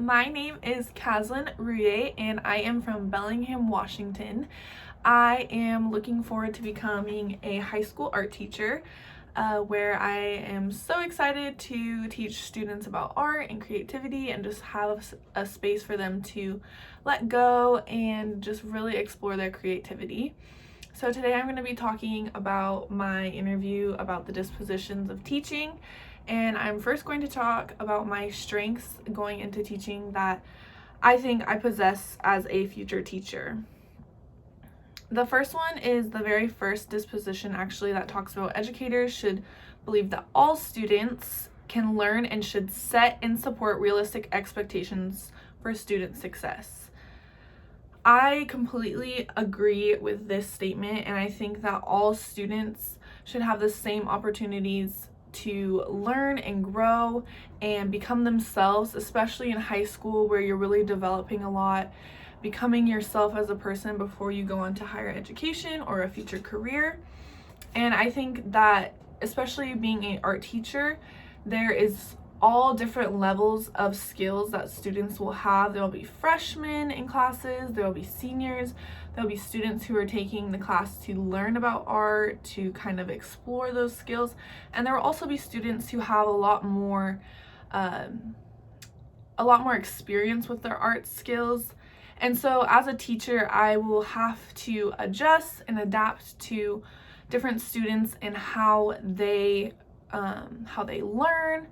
My name is Kazlyn Roullier and I am from Bellingham, Washington. I am looking forward to becoming a high school art teacher where I am so excited to teach students about art and creativity and just have a space for them to let go and just really explore their creativity. So today I'm going to be talking about my interview about the dispositions of teaching, and I'm first going to talk about my strengths going into teaching that I think I possess as a future teacher. The first one is the very first disposition actually that talks about educators should believe that all students can learn and should set and support realistic expectations for student success. I completely agree with this statement, and I think that all students should have the same opportunities to learn and grow and become themselves, especially in high school where you're really developing a lot, becoming yourself as a person before you go on to higher education or a future career. And I think that especially being an art teacher, there is all different levels of skills that students will have. There will be freshmen in classes, there will be seniors, there will be students who are taking the class to learn about art, to kind of explore those skills, and there will also be students who have a lot more experience with their art skills. And so as a teacher, I will have to adjust and adapt to different students and how they learn,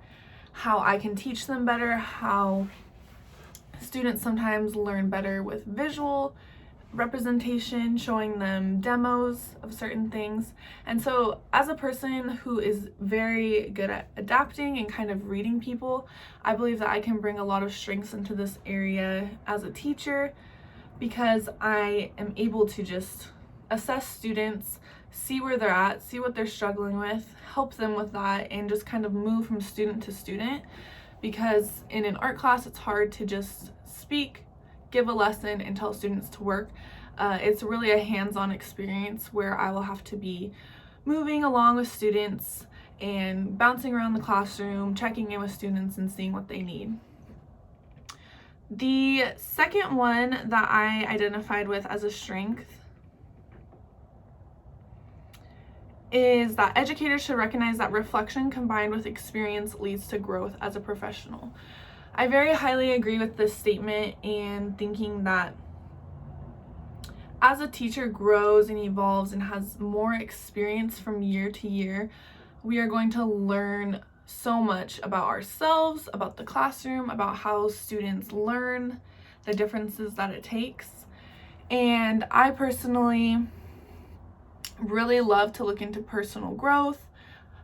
how I can teach them better, how students sometimes learn better with visual representation, showing them demos of certain things. And so as a person who is very good at adapting and kind of reading people, I believe that I can bring a lot of strengths into this area as a teacher, because I am able to just assess students, see where they're at, see what they're struggling with, help them with that, and just kind of move from student to student. Because in an art class, it's hard to just speak, give a lesson, and tell students to work. It's really a hands-on experience where I will have to be moving along with students and bouncing around the classroom, checking in with students and seeing what they need. The second one that I identified with as a strength is that educators should recognize that reflection combined with experience leads to growth as a professional. I very highly agree with this statement, and thinking that as a teacher grows and evolves and has more experience from year to year, we are going to learn so much about ourselves, about the classroom, about how students learn, the differences that it takes. And I personally really love to look into personal growth,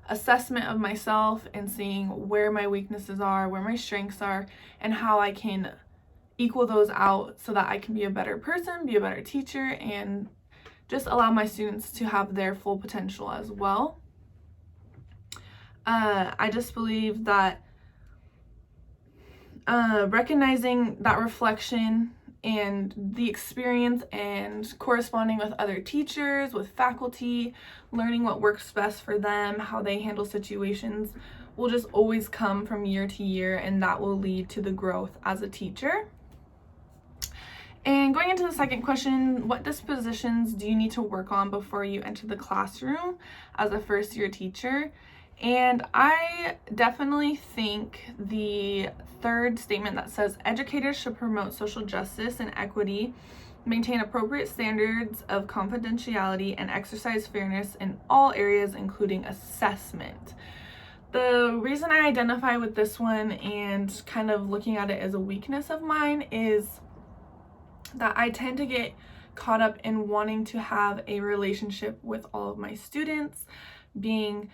assessment of myself, and seeing where my weaknesses are, where my strengths are, and how I can equal those out so that I can be a better person, be a better teacher, and just allow my students to have their full potential as well. I just believe that recognizing that reflection and the experience and corresponding with other teachers, with faculty, learning what works best for them, how they handle situations, will just always come from year to year, and that will lead to the growth as a teacher. And going into the second question, what dispositions do you need to work on before you enter the classroom as a first-year teacher? And I definitely think the third statement that says educators should promote social justice and equity, maintain appropriate standards of confidentiality, and exercise fairness in all areas, including assessment. The reason I identify with this one and kind of looking at it as a weakness of mine is that I tend to get caught up in wanting to have a relationship with all of my students, being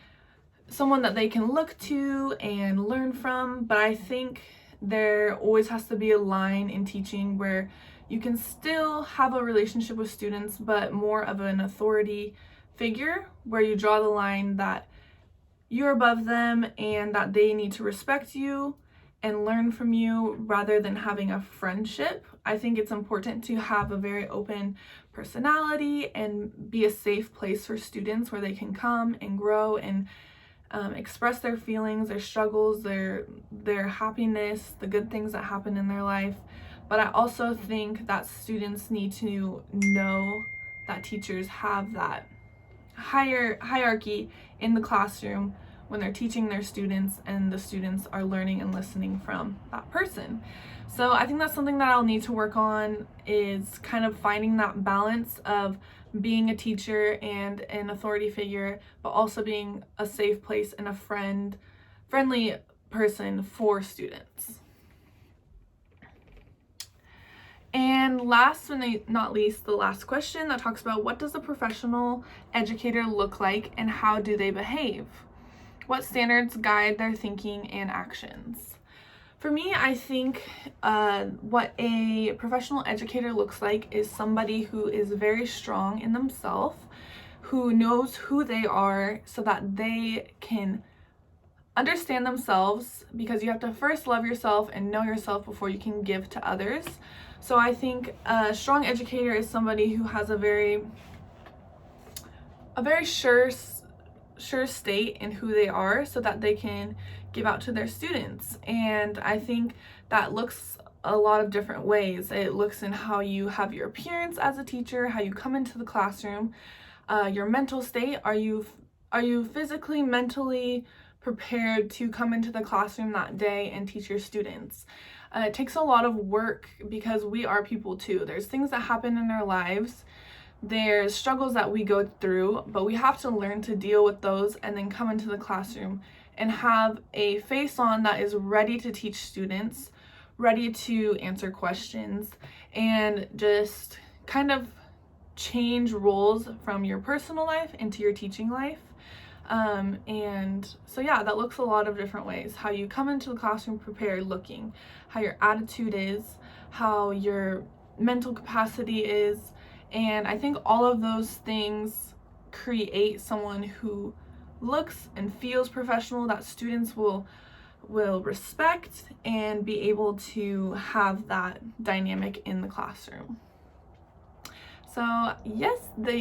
someone that they can look to and learn from. But I think there always has to be a line in teaching where you can still have a relationship with students, but more of an authority figure, where you draw the line that you're above them and that they need to respect you and learn from you rather than having a friendship. I think it's important to have a very open personality and be a safe place for students where they can come and grow and express their feelings, their struggles, their happiness, the good things that happen in their life. But I also think that students need to know that teachers have that higher hierarchy in the classroom when they're teaching their students, and the students are learning and listening from that person. So I think that's something that I'll need to work on, is kind of finding that balance of being a teacher and an authority figure, but also being a safe place and a friendly person for students. And last but not least, the last question that talks about, what does a professional educator look like and how do they behave? What standards guide their thinking and actions? For me, I think what a professional educator looks like is somebody who is very strong in themselves, who knows who they are so that they can understand themselves, because you have to first love yourself and know yourself before you can give to others. So I think a strong educator is somebody who has a very sure state in who they are so that they can give out to their students. And I think that looks a lot of different ways. It looks in how you have your appearance as a teacher, how you come into the classroom, your mental state. Are you physically, mentally prepared to come into the classroom that day and teach your students? It takes a lot of work because we are people too. There's things that happen in our lives, there's struggles that we go through, but we have to learn to deal with those and then come into the classroom and have a face on that is ready to teach students, ready to answer questions, and just kind of change roles from your personal life into your teaching life. And so yeah, that looks a lot of different ways. How you come into the classroom prepared looking, how your attitude is, how your mental capacity is. And I think all of those things create someone who looks and feels professional, that students will respect and be able to have that dynamic in the classroom. So yes,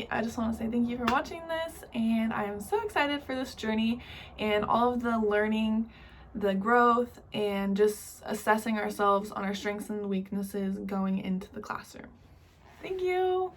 I just want to say thank you for watching this, and I am so excited for this journey and all of the learning, the growth, and just assessing ourselves on our strengths and weaknesses going into the classroom. Thank you.